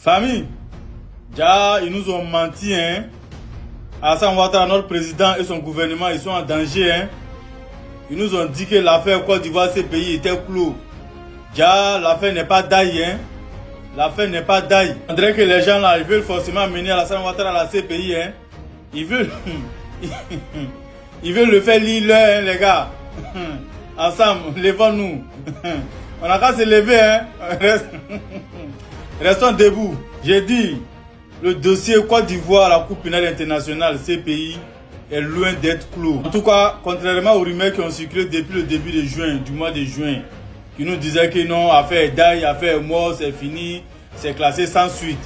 Famille, déjà, ils nous ont menti, hein. Alassane Ouattara, notre président et son gouvernement, ils sont en danger, hein. Ils nous ont dit que l'affaire Côte d'Ivoire, ces pays était clos. Déjà, l'affaire n'est pas d'ail, hein. L'affaire n'est pas d'ail. On dirait que les gens là, ils veulent forcément mener Alassane Ouattara à la CPI, hein. Ils veulent, ils veulent le faire lire, hein, les gars. Ensemble, levons-nous. On a qu'à se lever, hein. Restons debout. J'ai dit, le dossier Côte d'Ivoire à la Cour pénale internationale, CPI, est loin d'être clos. En tout cas, contrairement aux rumeurs qui ont circulé depuis le début de juin, du mois de juin, qui nous disaient que non, affaire d'ail, affaire mort, c'est fini, c'est classé sans suite.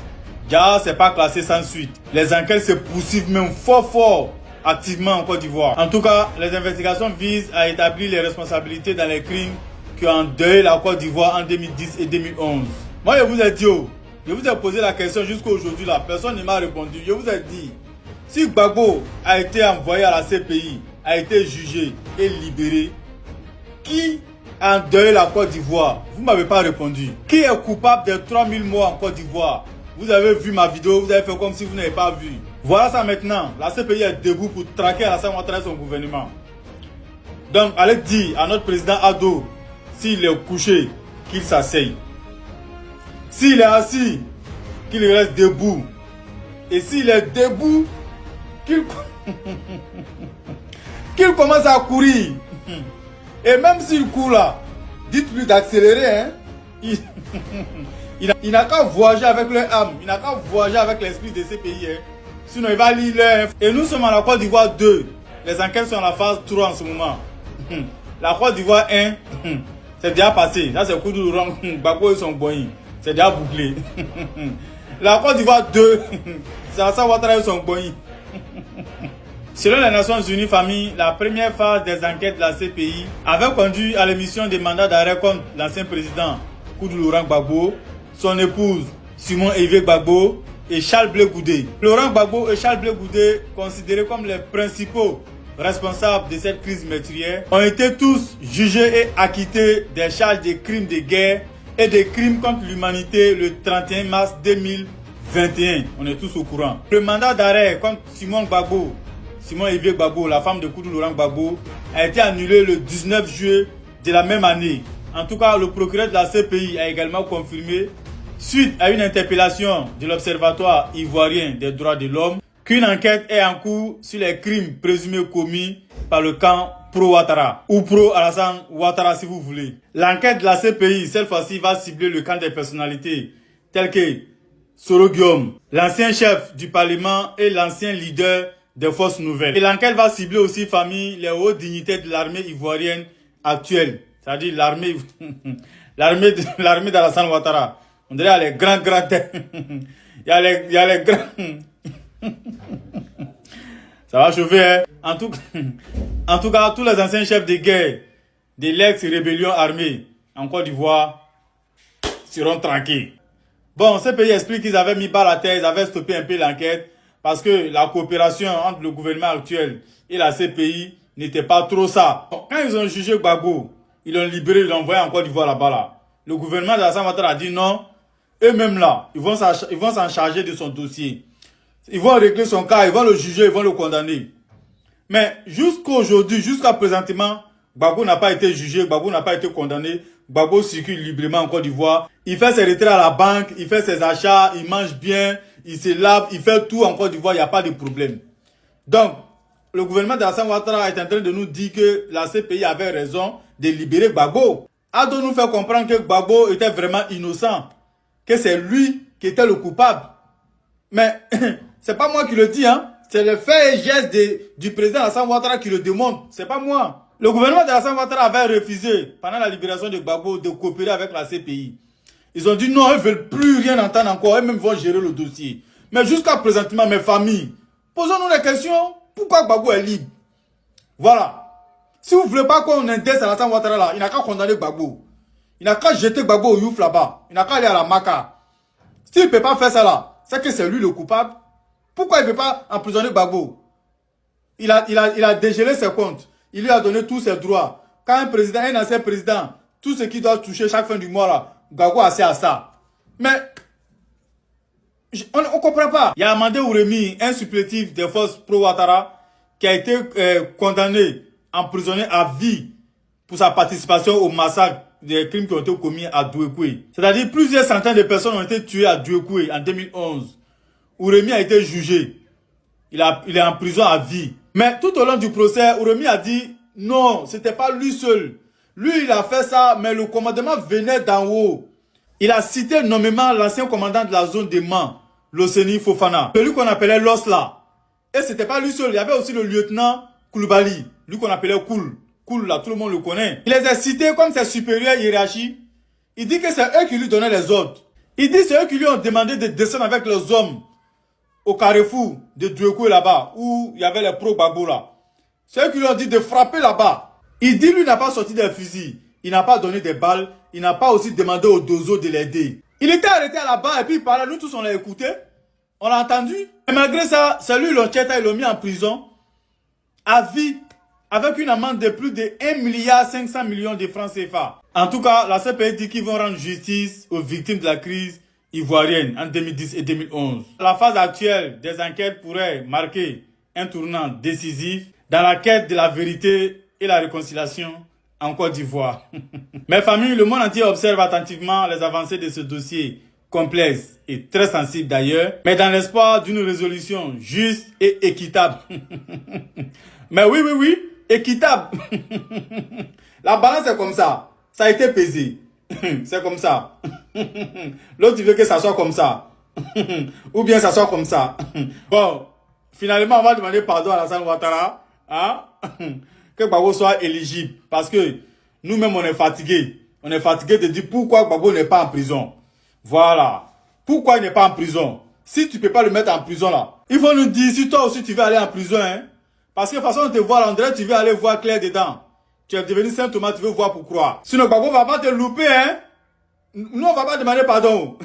Déjà, c'est pas classé sans suite. Les enquêtes se poursuivent même fort activement en Côte d'Ivoire. En tout cas, les investigations visent à établir les responsabilités dans les crimes qui ont endeuillé la Côte d'Ivoire en 2010 et 2011. Moi, je vous ai dit, je vous ai posé la question jusqu'à aujourd'hui là, personne ne m'a répondu. Je vous ai dit, si Gbagbo a été envoyé à la CPI, a été jugé et libéré, qui a endeuillé la Côte d'Ivoire? Vous ne m'avez pas répondu. Qui est coupable des 3000 morts en Côte d'Ivoire? Vous avez vu ma vidéo, vous avez fait comme si vous n'avez pas vu. Voilà ça maintenant. La CPI est debout pour traquer Alassane Ouattara et son gouvernement. Donc, allez dire à notre président Ado, s'il est couché, qu'il s'asseye. S'il est assis, qu'il reste debout. Et s'il est debout, qu'il commence à courir. Et même s'il court là, dites-lui d'accélérer. Hein? Il n'a qu'à voyager avec leur âme. Il n'a qu'à voyager avec l'esprit de ces pays. Hein? Sinon, il va lire leur... Et nous sommes à la Côte d'Ivoire 2. Les enquêtes sont à la phase 3 en ce moment. La Côte d'Ivoire 1, c'est déjà passé. Là, c'est Koudoulou, Gbagbo et son boy. C'est déjà bouclé. La Côte d'Ivoire 2, c'est Alassane Ouattara et son boy. Selon les Nations Unies, famille, la première phase des enquêtes de la CPI avait conduit à l'émission des mandats d'arrêt contre l'ancien président Koudoulou Gbagbo, son épouse Simon Evé Gbagbo et Charles Blé Goudé. Laurent Gbagbo et Charles Blé Goudé, considérés comme les principaux responsables de cette crise meurtrière, ont été tous jugés et acquittés des charges de crimes de guerre et des crimes contre l'humanité le 31 mars 2021. On est tous au courant. Le mandat d'arrêt contre Simon Evé Gbagbo, la femme de Koudoulou Gbagbo, a été annulé le 19 juillet de la même année. En tout cas, le procureur de la CPI a également confirmé, suite à une interpellation de l'Observatoire ivoirien des droits de l'homme, qu'une enquête est en cours sur les crimes présumés commis par le camp pro-Ouattara, ou pro-Alassane Ouattara si vous voulez. L'enquête de la CPI, cette fois-ci, va cibler le camp des personnalités telles que Soro Guillaume, l'ancien chef du Parlement et l'ancien leader des forces nouvelles. Et l'enquête va cibler aussi, famille, les hautes dignités de l'armée ivoirienne actuelle. C'est-à-dire l'armée l'armée d'Alassane Ouattara. On dirait les grands têtes. Il y a les grands... Ça va chauffer, hein? En tout cas, tous les anciens chefs de guerre de l'ex-rébellion armée en Côte d'Ivoire seront traqués. Bon, ces pays expliquent qu'ils avaient mis bas la tête, ils avaient stoppé un peu l'enquête parce que la coopération entre le gouvernement actuel et la CPI n'était pas trop ça. Quand ils ont jugé Gbagbo, ils l'ont libéré, ils l'ont envoyé en Côte d'Ivoire là-bas là. Le gouvernement d'Alassane Ouattara a dit non. Eux-mêmes là, ils vont s'en charger de son dossier. Ils vont régler son cas, ils vont le juger, ils vont le condamner. Mais jusqu'à aujourd'hui, jusqu'à présentement, Gbagbo n'a pas été jugé, Gbagbo n'a pas été condamné. Gbagbo circule librement en Côte d'Ivoire. Il fait ses retraits à la banque, il fait ses achats, il mange bien, il se lave, il fait tout en Côte d'Ivoire, il n'y a pas de problème. Donc, le gouvernement d'Alassane Ouattara est en train de nous dire que la CPI avait raison de libérer Gbagbo. Ado nous fait comprendre que Gbagbo était vraiment innocent, que c'est lui qui était le coupable. Mais c'est pas moi qui le dis, hein. C'est le fait et geste du président Alassane Ouattara qui le démontre. C'est pas moi. Le gouvernement d'Alassane Ouattara avait refusé, pendant la libération de Gbagbo, de coopérer avec la CPI. Ils ont dit non, ils ne veulent plus rien entendre encore, eux-mêmes vont gérer le dossier. Mais jusqu'à présentement, mes familles, posons-nous la question, pourquoi Gbagbo est libre? Voilà. Si vous ne voulez pas qu'on indexe Alassane Ouattara là, il n'a qu'à condamner Gbagbo. Il n'a qu'à jeter Gbagbo au Youf là-bas. Il n'a qu'à aller à la Maka. S'il ne peut pas faire ça là, c'est que c'est lui le coupable. Pourquoi il ne veut pas emprisonner Gbagbo? Il a dégelé ses comptes. Il lui a donné tous ses droits. Quand un ancien président, tout ce qu'il doit toucher chaque fin du mois là, Gbagbo a assez à ça. Mais On ne comprend pas. Il y a Amandé Ouremi, un supplétif des forces pro-Ouattara, qui a été condamné, emprisonné à vie pour sa participation au massacre des crimes qui ont été commis à Douekoué. C'est-à-dire plusieurs centaines de personnes ont été tuées à Douekoué en 2011. Ouremi a été jugé. Il est en prison à vie. Mais tout au long du procès, Ouremi a dit non, c'était pas lui seul. Lui, il a fait ça, mais le commandement venait d'en haut. Il a cité nommément l'ancien commandant de la zone de Man, Loseni Fofana, celui qu'on appelait Losla. Et c'était pas lui seul, il y avait aussi le lieutenant Koulibaly, lui qu'on appelait Koul. Koul, là, tout le monde le connaît. Il les a cités comme ses supérieurs hiérarchies. Il dit que c'est eux qui lui donnaient les ordres. Il dit que c'est eux qui lui ont demandé de descendre avec les hommes au carrefour de Douekoué là-bas, où il y avait les pro-Gbagbo là. C'est eux qui lui ont dit de frapper là-bas. Il dit lui n'a pas sorti des fusils, il n'a pas donné des balles, il n'a pas aussi demandé au dozo de l'aider. Il était arrêté là-bas et puis il parlait, nous tous on l'a écouté, on l'a entendu. Et malgré ça, c'est lui l'enquêteur, ils l'ont mis en prison à vie avec une amende de plus de 1,5 milliard de francs CFA. En tout cas, la CPI dit qu'ils vont rendre justice aux victimes de la crise ivoirienne en 2010 et 2011. La phase actuelle des enquêtes pourrait marquer un tournant décisif dans la quête de la vérité et la réconciliation en Côte d'Ivoire. Mes familles, le monde entier observe attentivement les avancées de ce dossier complexe et très sensible d'ailleurs, mais dans l'espoir d'une résolution juste et équitable. Mais oui, équitable. La balance est comme ça. Ça a été pesé. C'est comme ça. L'autre, il veut que ça soit comme ça. Ou bien ça soit comme ça. Bon, finalement, on va demander pardon à Alassane Ouattara. Hein? Que Gbagbo soit éligible. Parce que nous-mêmes, on est fatigués. On est fatigués de dire pourquoi Gbagbo n'est pas en prison. Voilà. Pourquoi il n'est pas en prison? Si tu ne peux pas le mettre en prison là, il faut nous dire si toi aussi tu veux aller en prison. Hein? Parce que de toute façon, on te voit là, on dirait que tu veux aller voir clair dedans. Tu es devenu Saint Thomas, tu veux voir pour croire. Sinon, Gbagbo va pas te louper, hein. Nous, on va pas demander pardon.